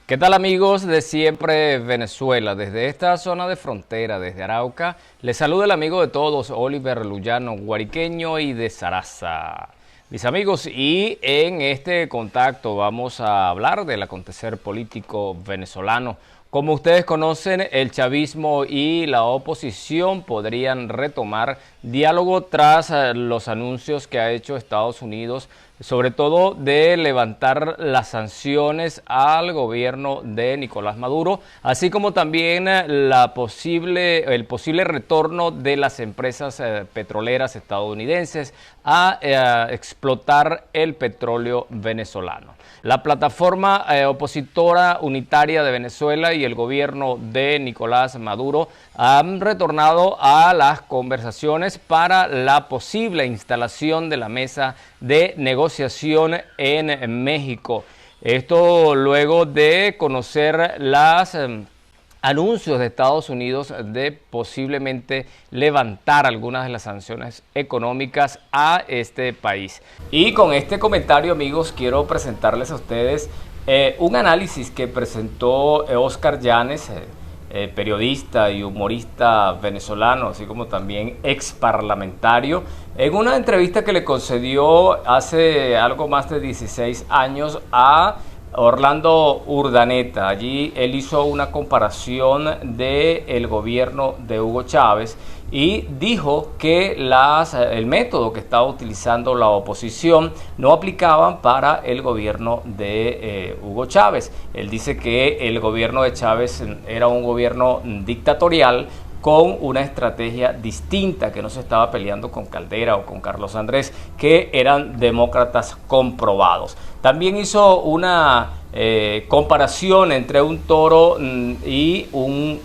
¿Qué tal, amigos de Siempre Venezuela? Desde esta zona de frontera, desde Arauca, les saluda el amigo de todos, Oliver Lullano, guariqueño y de Saraza. Mis amigos, y en este contacto vamos a hablar del acontecer político venezolano. Como ustedes conocen, el chavismo y la oposición podrían retomar diálogo tras los anuncios que ha hecho Estados Unidos, sobre todo de levantar las sanciones al gobierno de Nicolás Maduro, así como también el posible retorno de las empresas petroleras estadounidenses a explotar el petróleo venezolano. La plataforma opositora unitaria de Venezuela y el gobierno de Nicolás Maduro han retornado a las conversaciones para la posible instalación de la mesa de negociación en México. Esto luego de conocer los anuncios de Estados Unidos de posiblemente levantar algunas de las sanciones económicas a este país. Y con este comentario, amigos, quiero presentarles a ustedes un análisis que presentó Oscar Llanes, periodista y humorista venezolano, así como también ex parlamentario, en una entrevista que le concedió hace algo más de 16 años a Orlando Urdaneta. Allí él hizo una comparación del gobierno de Hugo Chávez y dijo que el método que estaba utilizando la oposición no aplicaban para el gobierno de Hugo Chávez. Él dice que el gobierno de Chávez era un gobierno dictatorial con una estrategia distinta, que no se estaba peleando con Caldera o con Carlos Andrés, que eran demócratas comprobados. También hizo una comparación entre un toro y un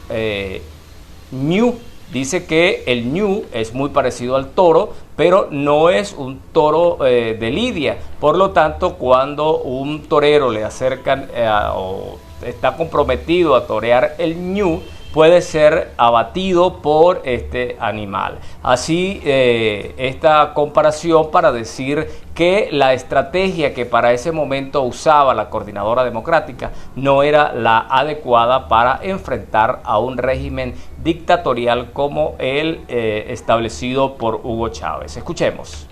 ñu. Dice que el ñu es muy parecido al toro, pero no es un toro de lidia. Por lo tanto, cuando un torero le acercan o está comprometido a torear el ñu, puede ser abatido por este animal. Así, esta comparación para decir que la estrategia que para ese momento usaba la Coordinadora Democrática no era la adecuada para enfrentar a un régimen dictatorial como el establecido por Hugo Chávez. Escuchemos.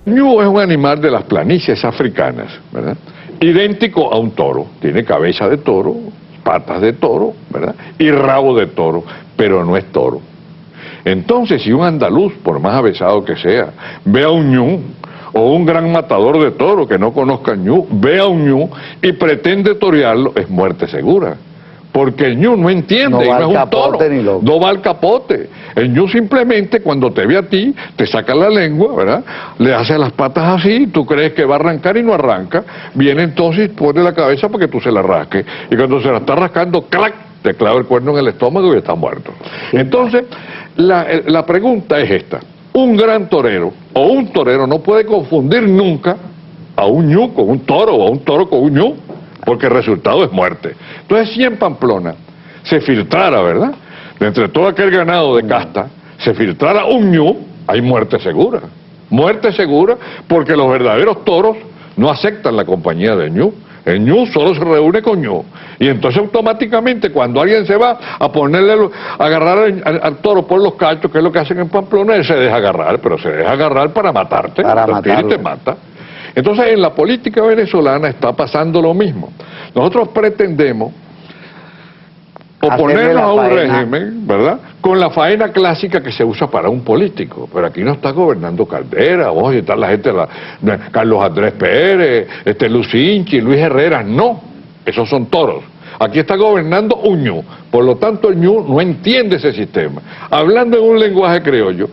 El ñu es un animal de las planicies africanas, ¿verdad? Idéntico a un toro. Tiene cabeza de toro, patas de toro, ¿verdad? Y rabo de toro, pero no es toro. Entonces, si un andaluz, por más avesado que sea, ve a un ñu, o un gran matador de toro que no conozca ñu, ve a un ñu y pretende torearlo, es muerte segura. Porque el ñu no entiende, no es un toro, no va al capote. El ñu simplemente cuando te ve a ti, te saca la lengua, ¿verdad? Le hace las patas así, tú crees que va a arrancar y no arranca. Viene entonces, pone la cabeza para que tú se la rasques. Y cuando se la está rascando, ¡clac!, te clava el cuerno en el estómago y está muerto. Entonces, la pregunta es esta. Un gran torero o un torero no puede confundir nunca a un ñu con un toro o a un toro con un ñu, porque el resultado es muerte. Entonces, si en Pamplona se filtrara, ¿verdad?, de entre todo aquel ganado de casta, se filtrara un ñu, hay muerte segura. Muerte segura porque los verdaderos toros no aceptan la compañía del ñu. El ñu solo se reúne con ñu. Y entonces automáticamente cuando alguien se va a agarrar al toro por los cachos, que es lo que hacen en Pamplona, él se deja agarrar, pero se deja agarrar para matarte, y te mata. Entonces en la política venezolana está pasando lo mismo. Nosotros pretendemos oponernos a un régimen, ¿verdad?, con la faena clásica que se usa para un político. Pero aquí no está gobernando Caldera, vos, y está la gente, Carlos Andrés Pérez, Lucinchi, Luis Herrera, no, esos son toros. Aquí está gobernando un ñu, por lo tanto el ñu no entiende ese sistema. Hablando en un lenguaje criollo,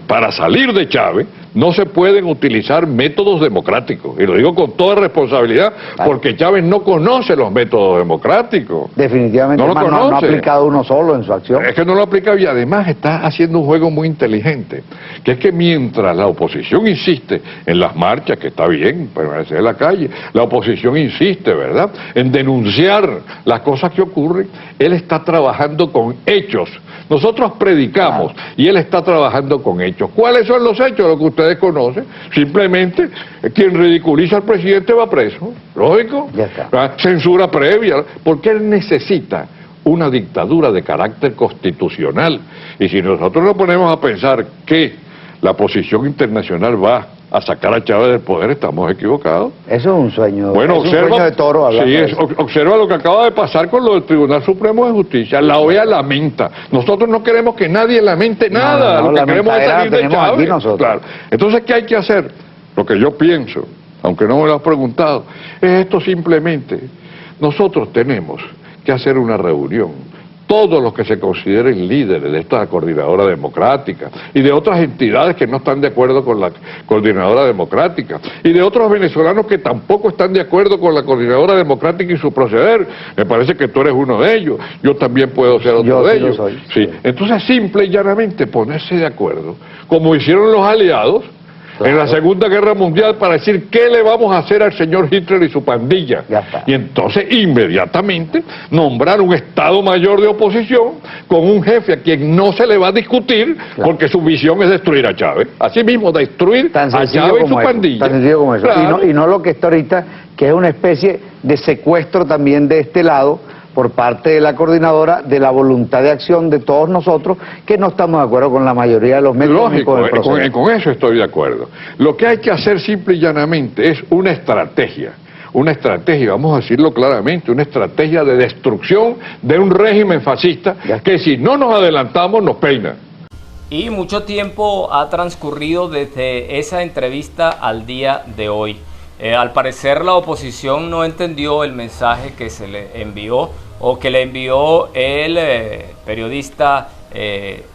para salir de Chávez no se pueden utilizar métodos democráticos. Y lo digo con toda responsabilidad, porque Chávez no conoce los métodos democráticos. Definitivamente no ha aplicado uno solo en su acción. Es que no lo aplica, y además está haciendo un juego muy inteligente, que es que mientras la oposición insiste en las marchas, que está bien, permanecer en la calle, la oposición insiste, ¿verdad?, en denunciar las cosas que ocurren, él está trabajando con hechos. Nosotros predicamos y él está trabajando con hechos. ¿Cuáles son los hechos? Lo que ustedes desconoce, simplemente quien ridiculiza al presidente va preso, lógico, Ya está. Censura previa, porque él necesita una dictadura de carácter constitucional. Y si nosotros nos ponemos a pensar que la posición internacional va a sacar a Chávez del poder, estamos equivocados. Eso es un sueño, Bueno, es un sueño de Toro. sí, observa lo que acaba de pasar con lo del Tribunal Supremo de Justicia. La OEA lamenta. Nosotros no queremos que nadie lamente nada. No, lo que queremos es salir de tenemos aquí Chávez. nosotros. Claro. Entonces, ¿qué hay que hacer? Lo que yo pienso, aunque no me lo has preguntado, es esto simplemente. Nosotros tenemos que hacer una reunión. Todos los que se consideren líderes de esta coordinadora democrática y de otras entidades que no están de acuerdo con la coordinadora democrática y de otros venezolanos que tampoco están de acuerdo con la coordinadora democrática y su proceder. Me parece que tú eres uno de ellos, yo también puedo ser otro de ellos. Soy. Sí. Entonces, simple y llanamente ponerse de acuerdo, como hicieron los aliados en la Segunda Guerra Mundial, para decir qué le vamos a hacer al señor Hitler y su pandilla. Y entonces inmediatamente nombrar un Estado Mayor de oposición con un jefe a quien no se le va a discutir, porque su visión es destruir a Chávez. Así mismo, destruir a Chávez y su pandilla. Tan sencillo como eso. Claro. Y no lo que está ahorita, que es una especie de secuestro también de este lado, por parte de la coordinadora, de la voluntad de acción de todos nosotros, que no estamos de acuerdo con la mayoría de los medios. Lógico, con con eso estoy de acuerdo. Lo que hay que hacer simple y llanamente es una estrategia, vamos a decirlo claramente, una estrategia de destrucción de un régimen fascista que si no nos adelantamos nos peina. Y mucho tiempo ha transcurrido desde esa entrevista al día de hoy. Al parecer la oposición no entendió el mensaje que se le envió o que le envió el periodista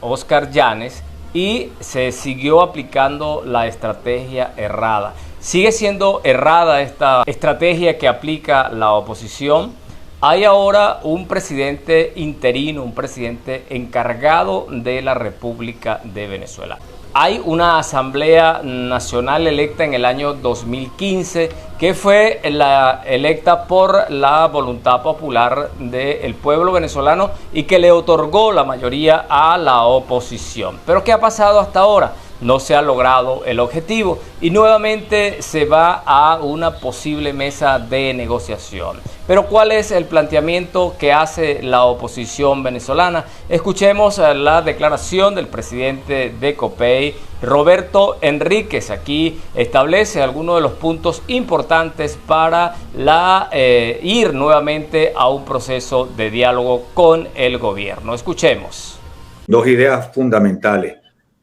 Oscar Llanes, y se siguió aplicando la estrategia errada. Sigue siendo errada esta estrategia que aplica la oposición. Hay ahora un presidente interino, un presidente encargado de la República de Venezuela. Hay una Asamblea Nacional electa en el año 2015 que fue electa por la voluntad popular del pueblo venezolano y que le otorgó la mayoría a la oposición. ¿Pero qué ha pasado hasta ahora? No se ha logrado el objetivo y nuevamente se va a una posible mesa de negociación. Pero ¿cuál es el planteamiento que hace la oposición venezolana? Escuchemos la declaración del presidente de COPEI, Roberto Enríquez. Aquí establece algunos de los puntos importantes para ir nuevamente a un proceso de diálogo con el gobierno. Escuchemos. Dos ideas fundamentales.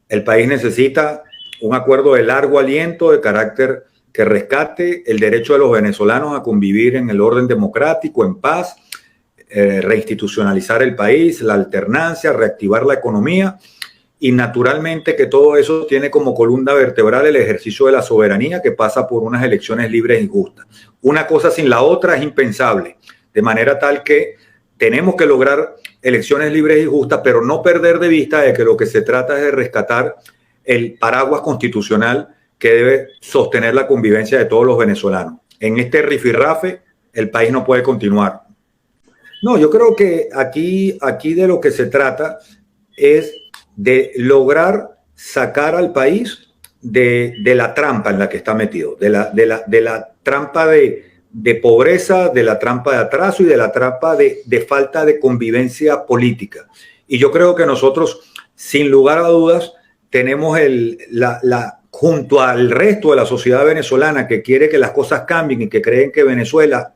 El país necesita un acuerdo de largo aliento, de carácter que rescate el derecho de los venezolanos a convivir en el orden democrático, en paz, reinstitucionalizar el país, la alternancia, reactivar la economía y naturalmente que todo eso tiene como columna vertebral el ejercicio de la soberanía que pasa por unas elecciones libres y justas. Una cosa sin la otra es impensable, de manera tal que tenemos que lograr elecciones libres y justas, pero no perder de vista de que lo que se trata es de rescatar el paraguas constitucional que debe sostener la convivencia de todos los venezolanos. En este rifirrafe, el país no puede continuar. No, yo creo que aquí de lo que se trata es de lograr sacar al país de la trampa en la que está metido, de la trampa de pobreza, de la trampa de atraso y de la trampa de falta de convivencia política. Y yo creo que nosotros, sin lugar a dudas, tenemos junto al resto de la sociedad venezolana que quiere que las cosas cambien y que creen que Venezuela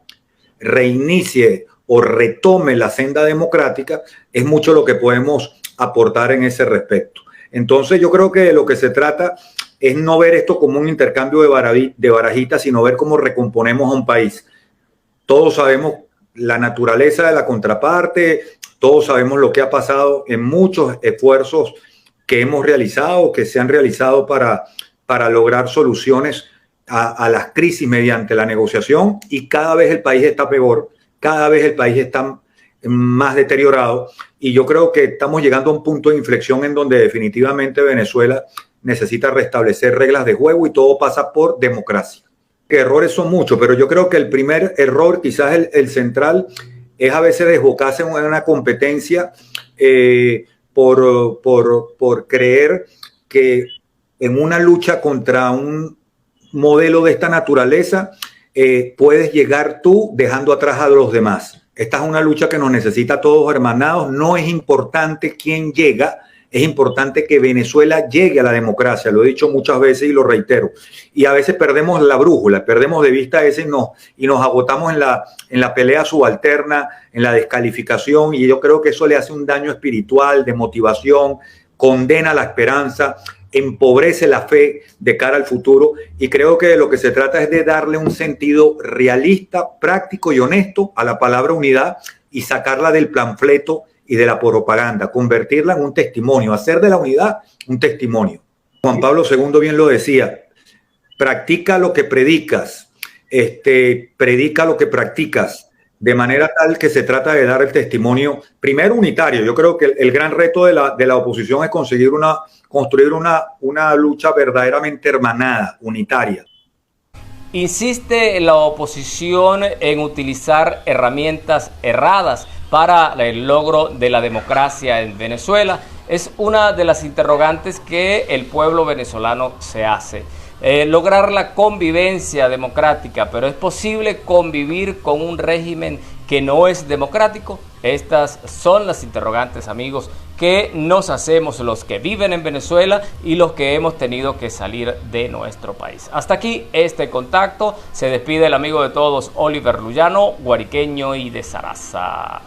reinicie o retome la senda democrática, es mucho lo que podemos aportar en ese respecto. Entonces yo creo que de lo que se trata es no ver esto como un intercambio de barajitas, sino ver cómo recomponemos a un país. Todos sabemos la naturaleza de la contraparte, todos sabemos lo que ha pasado en muchos esfuerzos que hemos realizado, que se han realizado para lograr soluciones a las crisis mediante la negociación, y cada vez el país está peor, cada vez el país está más deteriorado, y yo creo que estamos llegando a un punto de inflexión en donde definitivamente Venezuela necesita restablecer reglas de juego y todo pasa por democracia. Que errores son muchos, pero yo creo que el primer error, quizás el central, es a veces desbocarse en una competencia por creer que en una lucha contra un modelo de esta naturaleza, puedes llegar tú dejando atrás a los demás. Esta es una lucha que nos necesita a todos hermanados. No es importante quién llega, es importante que Venezuela llegue a la democracia. Lo he dicho muchas veces y lo reitero. Y a veces perdemos la brújula, perdemos de vista ese y nos agotamos en la pelea subalterna, en la descalificación, y yo creo que eso le hace un daño espiritual, de motivación, condena la esperanza, empobrece la fe de cara al futuro, y creo que de lo que se trata es de darle un sentido realista, práctico y honesto a la palabra unidad y sacarla del panfleto y de la propaganda, convertirla en un testimonio, hacer de la unidad un testimonio. Juan Pablo II bien lo decía: practica lo que predicas, predica lo que practicas, de manera tal que se trata de dar el testimonio primero unitario. Yo creo que el gran reto de la oposición es construir una lucha verdaderamente hermanada, unitaria. Insiste la oposición en utilizar herramientas erradas para el logro de la democracia en Venezuela. Es una de las interrogantes que el pueblo venezolano se hace. Lograr la convivencia democrática, pero ¿es posible convivir con un régimen que no es democrático? Estas son las interrogantes, amigos, que nos hacemos los que viven en Venezuela y los que hemos tenido que salir de nuestro país. Hasta aquí este contacto. Se despide el amigo de todos, Oliver Lullano, guariqueño y de Zaraza.